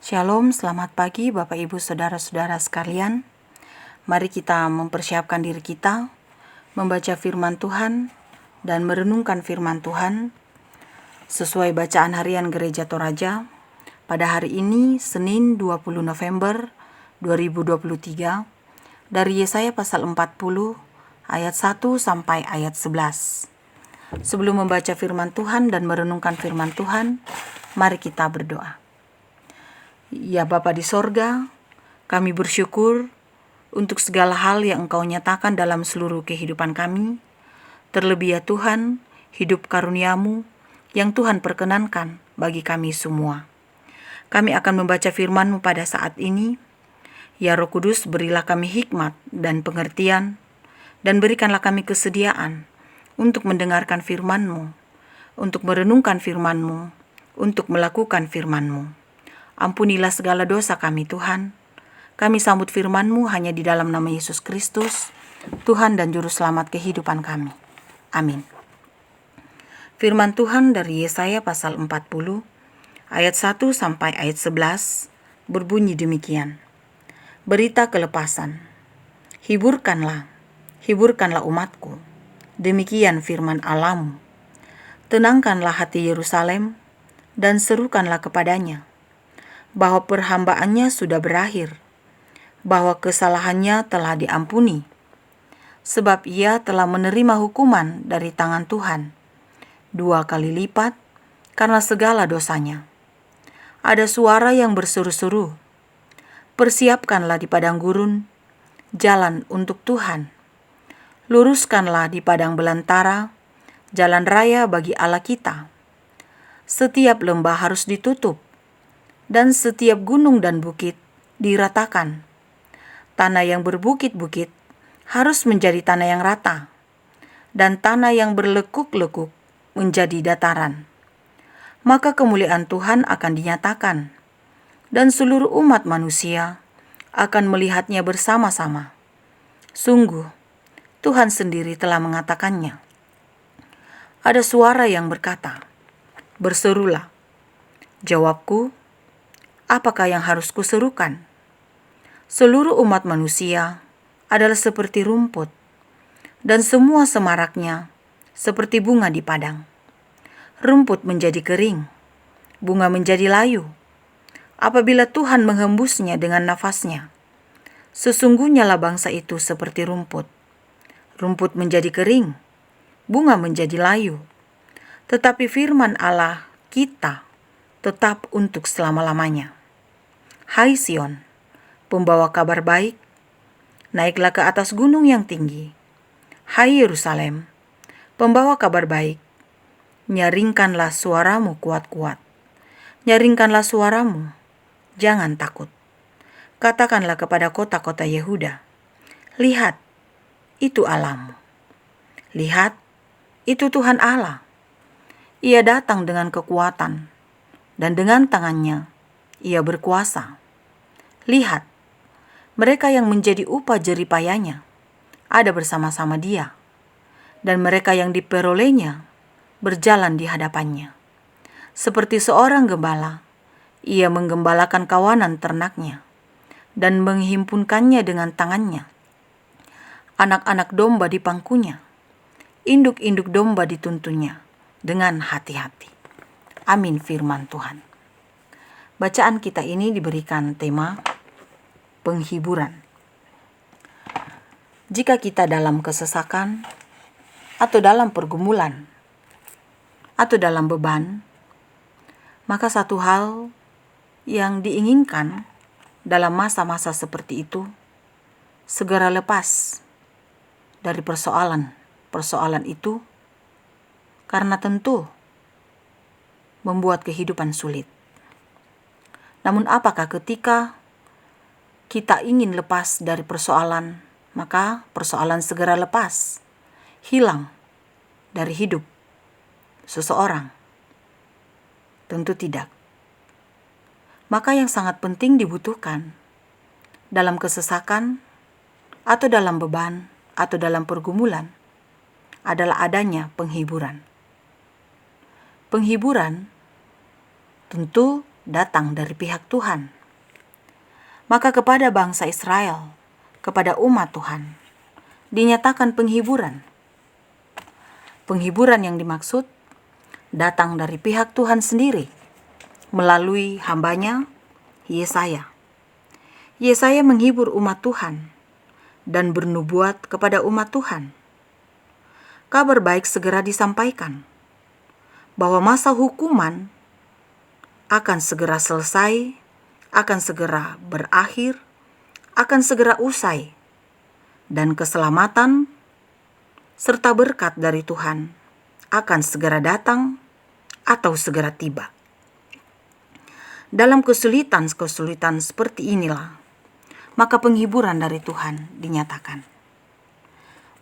Shalom, selamat pagi Bapak Ibu Saudara-saudara sekalian. Mari kita mempersiapkan diri kita, membaca firman Tuhan dan merenungkan firman Tuhan sesuai bacaan harian Gereja Toraja pada hari ini Senin 20 November 2023 dari Yesaya pasal 40 ayat 1 sampai ayat 11. Sebelum membaca firman Tuhan dan merenungkan firman Tuhan, mari kita berdoa. Ya Bapa di sorga, kami bersyukur untuk segala hal yang Engkau nyatakan dalam seluruh kehidupan kami. Terlebih ya Tuhan, hidup karunia-Mu yang Tuhan perkenankan bagi kami semua. Kami akan membaca firman-Mu pada saat ini. Ya Roh Kudus, berilah kami hikmat dan pengertian, dan berikanlah kami kesediaan untuk mendengarkan firman-Mu, untuk merenungkan firman-Mu, untuk melakukan firman-Mu. Ampunilah segala dosa kami Tuhan. Kami sambut firman-Mu hanya di dalam nama Yesus Kristus, Tuhan dan Juru Selamat kehidupan kami. Amin. Firman Tuhan dari Yesaya pasal 40, ayat 1 sampai ayat 11, berbunyi demikian. Berita kelepasan. Hiburkanlah umatku. Demikian firman Allah-Mu. Tenangkanlah hati Yerusalem, dan serukanlah kepadanya, bahwa perhambaannya sudah berakhir, bahwa kesalahannya telah diampuni, sebab ia telah menerima hukuman dari tangan Tuhan, 2 kali lipat karena segala dosanya. Ada suara yang berseru-seru, persiapkanlah di padang gurun, jalan untuk Tuhan. Luruskanlah di padang belantara, jalan raya bagi Allah kita. Setiap lembah harus ditutup, dan setiap gunung dan bukit diratakan. Tanah yang berbukit-bukit harus menjadi tanah yang rata, dan tanah yang berlekuk-lekuk menjadi dataran. Maka kemuliaan Tuhan akan dinyatakan, dan seluruh umat manusia akan melihatnya bersama-sama. Sungguh, Tuhan sendiri telah mengatakannya. Ada suara yang berkata, berserulah. Jawabku, apakah yang harus kuserukan? Seluruh umat manusia adalah seperti rumput, dan semua semaraknya seperti bunga di padang. Rumput menjadi kering, bunga menjadi layu, apabila Tuhan menghembusnya dengan nafasnya. Sesungguhnya lah bangsa itu seperti rumput. Rumput menjadi kering, bunga menjadi layu, tetapi firman Allah kita tetap untuk selama-lamanya. Hai Sion, pembawa kabar baik, naiklah ke atas gunung yang tinggi. Hai Yerusalem, pembawa kabar baik, nyaringkanlah suaramu kuat-kuat. Nyaringkanlah suaramu, jangan takut. Katakanlah kepada kota-kota Yehuda, lihat, itu Allahmu. Lihat, itu Tuhan Allah. Ia datang dengan kekuatan, dan dengan tangannya ia berkuasa. Lihat, mereka yang menjadi upah jeripayanya ada bersama-sama dia, dan mereka yang diperolehnya berjalan di hadapannya. Seperti seorang gembala, ia menggembalakan kawanan ternaknya dan menghimpunkannya dengan tangannya. Anak-anak domba di pangkunya, induk-induk domba dituntunnya dengan hati-hati. Amin firman Tuhan. Bacaan kita ini diberikan tema penghiburan. Jika kita dalam kesesakan, atau dalam pergumulan, atau dalam beban, maka satu hal yang diinginkan dalam masa-masa seperti itu, segera lepas dari persoalan itu, karena tentu membuat kehidupan sulit. Namun apakah ketika kita ingin lepas dari persoalan, maka persoalan segera lepas, hilang dari hidup seseorang? Tentu tidak. Maka yang sangat penting dibutuhkan dalam kesesakan, atau dalam beban, atau dalam pergumulan adalah adanya penghiburan. Penghiburan tentu datang dari pihak Tuhan. Maka kepada bangsa Israel, kepada umat Tuhan, dinyatakan penghiburan. Penghiburan yang dimaksud datang dari pihak Tuhan sendiri, melalui hambanya, Yesaya. Yesaya menghibur umat Tuhan dan bernubuat kepada umat Tuhan. Kabar baik segera disampaikan, bahwa masa hukuman akan segera selesai, akan segera berakhir, akan segera usai, dan keselamatan serta berkat dari Tuhan akan segera datang atau segera tiba. Dalam kesulitan-kesulitan seperti inilah, maka penghiburan dari Tuhan dinyatakan.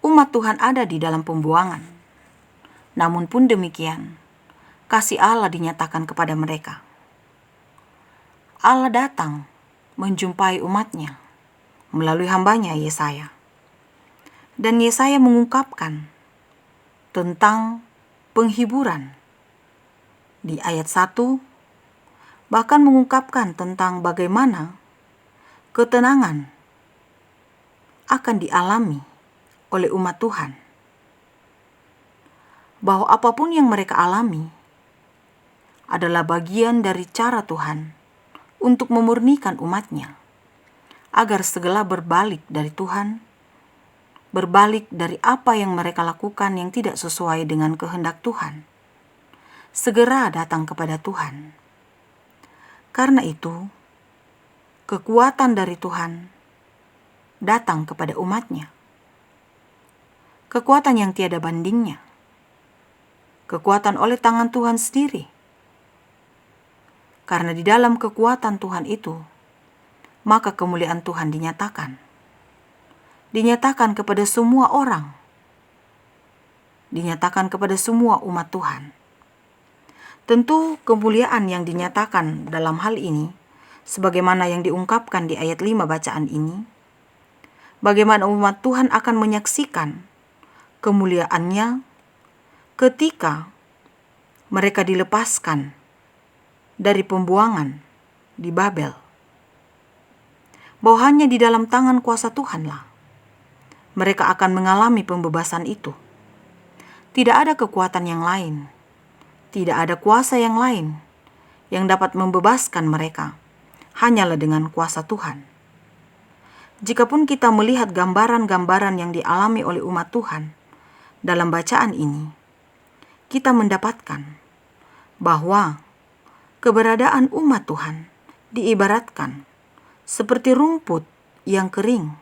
Umat Tuhan ada di dalam pembuangan, namun pun demikian, kasih Allah dinyatakan kepada mereka. Allah datang menjumpai umatnya melalui hambanya Yesaya. Dan Yesaya mengungkapkan tentang penghiburan. Di ayat 1, bahkan mengungkapkan tentang bagaimana ketenangan akan dialami oleh umat Tuhan. Bahwa apapun yang mereka alami adalah bagian dari cara Tuhan untuk memurnikan umatnya, agar segala berbalik dari Tuhan, berbalik dari apa yang mereka lakukan yang tidak sesuai dengan kehendak Tuhan, segera datang kepada Tuhan. Karena itu, kekuatan dari Tuhan datang kepada umatnya. Kekuatan yang tiada bandingnya. Kekuatan oleh tangan Tuhan sendiri. Karena di dalam kekuatan Tuhan itu, maka kemuliaan Tuhan dinyatakan. Dinyatakan kepada semua orang. Dinyatakan kepada semua umat Tuhan. Tentu kemuliaan yang dinyatakan dalam hal ini, sebagaimana yang diungkapkan di ayat 5 bacaan ini, bagaimana umat Tuhan akan menyaksikan kemuliaannya ketika mereka dilepaskan dari pembuangan di Babel. Bahwa hanya di dalam tangan kuasa Tuhanlah mereka akan mengalami pembebasan itu. Tidak ada kekuatan yang lain, tidak ada kuasa yang lain yang dapat membebaskan mereka, hanyalah dengan kuasa Tuhan. Jikapun kita melihat gambaran-gambaran yang dialami oleh umat Tuhan dalam bacaan ini, kita mendapatkan bahwa keberadaan umat Tuhan diibaratkan seperti rumput yang kering,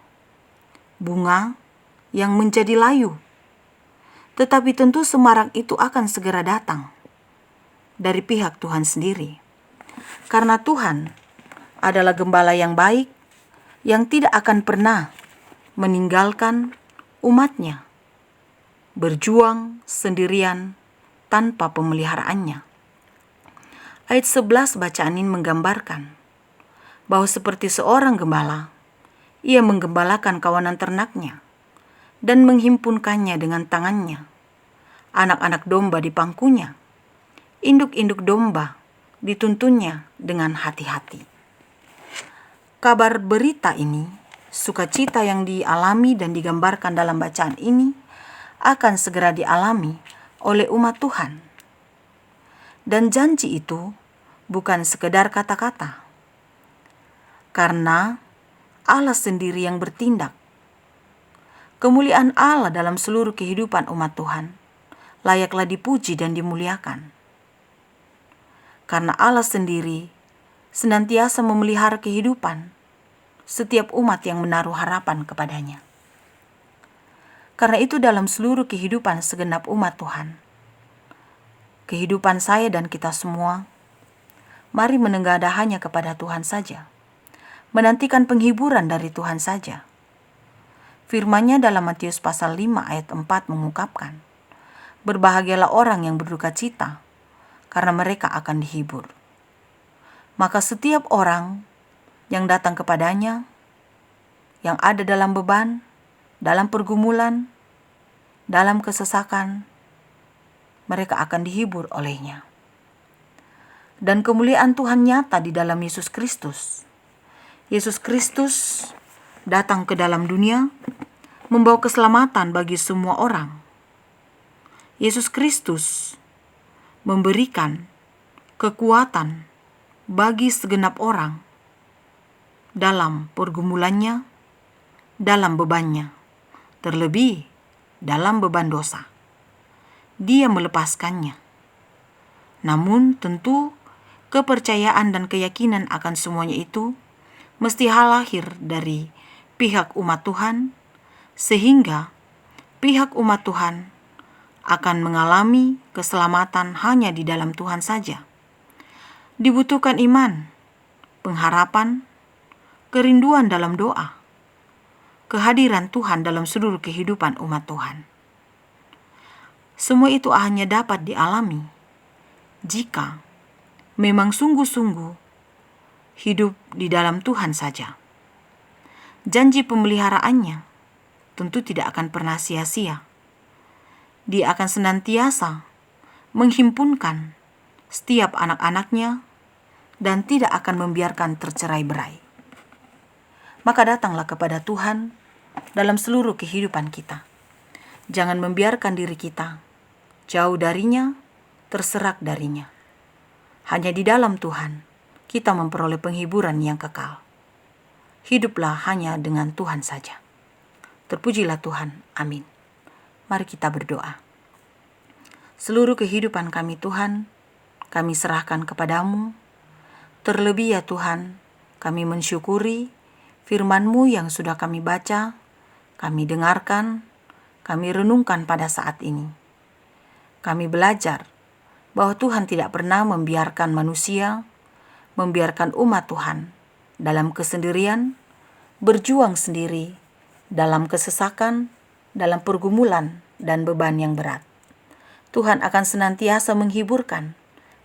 bunga yang menjadi layu. Tetapi tentu semarak itu akan segera datang dari pihak Tuhan sendiri. Karena Tuhan adalah gembala yang baik, yang tidak akan pernah meninggalkan umatnya berjuang sendirian tanpa pemeliharaannya. Ayat 11 bacaan ini menggambarkan bahwa seperti seorang gembala, ia menggembalakan kawanan ternaknya dan menghimpunkannya dengan tangannya. Anak-anak domba di pangkunya, induk-induk domba dituntunnya dengan hati-hati. Kabar berita ini, sukacita yang dialami dan digambarkan dalam bacaan ini akan segera dialami oleh umat Tuhan. Dan janji itu bukan sekedar kata-kata, karena Allah sendiri yang bertindak. Kemuliaan Allah dalam seluruh kehidupan umat Tuhan layaklah dipuji dan dimuliakan. Karena Allah sendiri senantiasa memelihara kehidupan setiap umat yang menaruh harapan kepadanya. Karena itu dalam seluruh kehidupan segenap umat Tuhan, kehidupan saya dan kita semua, mari menengadah hanya kepada Tuhan saja, menantikan penghiburan dari Tuhan saja. Firman-Nya dalam Matius pasal 5 ayat 4 mengungkapkan, berbahagialah orang yang berduka cita, karena mereka akan dihibur. Maka setiap orang yang datang kepadanya, yang ada dalam beban, dalam pergumulan, dalam kesesakan, mereka akan dihibur olehnya. dan kemuliaan Tuhan nyata di dalam Yesus Kristus. Yesus Kristus datang ke dalam dunia membawa keselamatan bagi semua orang. Yesus Kristus memberikan kekuatan bagi segenap orang dalam pergumulannya, dalam bebannya, terlebih dalam beban dosa. Dia melepaskannya. Namun tentu kepercayaan dan keyakinan akan semuanya itu mesti lahir dari pihak umat Tuhan, sehingga pihak umat Tuhan akan mengalami keselamatan hanya di dalam Tuhan saja. Dibutuhkan iman, pengharapan, kerinduan dalam doa, kehadiran Tuhan dalam seluruh kehidupan umat Tuhan. Semua itu hanya dapat dialami jika memang sungguh-sungguh hidup di dalam Tuhan saja. Janji pemeliharaannya tentu tidak akan pernah sia-sia. Dia akan senantiasa menghimpunkan setiap anak-anaknya dan tidak akan membiarkan tercerai-berai. Maka datanglah kepada Tuhan dalam seluruh kehidupan kita. Jangan membiarkan diri kita jauh darinya, terserak darinya. Hanya di dalam Tuhan kita memperoleh penghiburan yang kekal. Hiduplah hanya dengan Tuhan saja. Terpujilah Tuhan. Amin. Mari kita berdoa. Seluruh kehidupan kami Tuhan, kami serahkan kepadamu. Terlebih ya Tuhan, kami mensyukuri firman-Mu yang sudah kami baca, kami dengarkan, kami renungkan pada saat ini. Kami belajar bahwa Tuhan tidak pernah membiarkan manusia, membiarkan umat Tuhan dalam kesendirian, berjuang sendiri, dalam kesesakan, dalam pergumulan dan beban yang berat. Tuhan akan senantiasa menghiburkan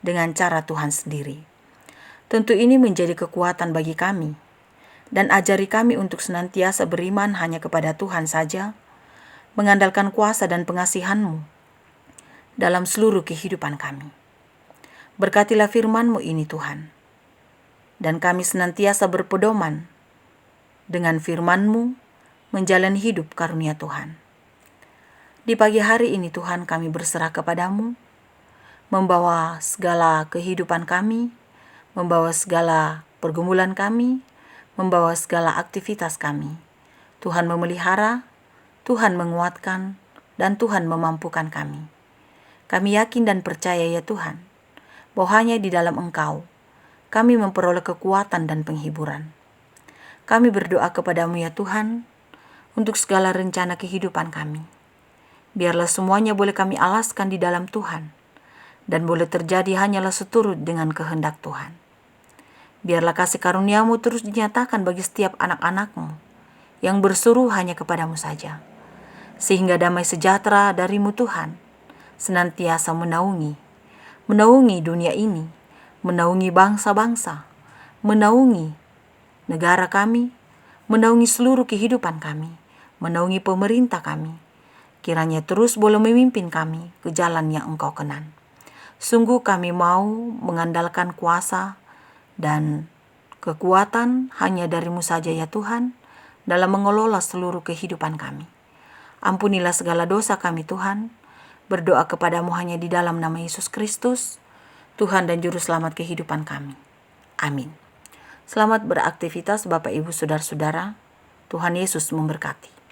dengan cara Tuhan sendiri. Tentu ini menjadi kekuatan bagi kami, dan ajari kami untuk senantiasa beriman hanya kepada Tuhan saja, mengandalkan kuasa dan pengasihan-Mu dalam seluruh kehidupan kami. Berkatilah firman-Mu ini Tuhan, dan kami senantiasa berpedoman dengan firman-Mu menjalani hidup karunia Tuhan. Di pagi hari ini Tuhan kami berserah kepadamu, membawa segala kehidupan kami, membawa segala pergumulan kami, membawa segala aktivitas kami. Tuhan memelihara, Tuhan menguatkan, dan Tuhan memampukan kami. Kami yakin dan percaya ya Tuhan, bahwa hanya di dalam Engkau kami memperoleh kekuatan dan penghiburan. Kami berdoa kepadamu ya Tuhan, untuk segala rencana kehidupan kami. Biarlah semuanya boleh kami alaskan di dalam Tuhan, dan boleh terjadi hanyalah seturut dengan kehendak Tuhan. Biarlah kasih karunia-Mu terus dinyatakan bagi setiap anak-anak-Mu, yang berseru hanya kepadamu saja, sehingga damai sejahtera dari-Mu Tuhan, senantiasa menaungi dunia ini, menaungi bangsa-bangsa, menaungi negara kami, menaungi seluruh kehidupan kami, menaungi pemerintah kami. Kiranya terus boleh memimpin kami ke jalan yang Engkau kenan. Sungguh kami mau mengandalkan kuasa dan kekuatan hanya dari-Mu saja ya Tuhan, dalam mengelola seluruh kehidupan kami. Ampunilah segala dosa kami Tuhan. Berdoa kepadamu hanya di dalam nama Yesus Kristus, Tuhan dan Juru Selamat kehidupan kami. Amin. Selamat beraktivitas Bapak Ibu Saudara-saudara. Tuhan Yesus memberkati.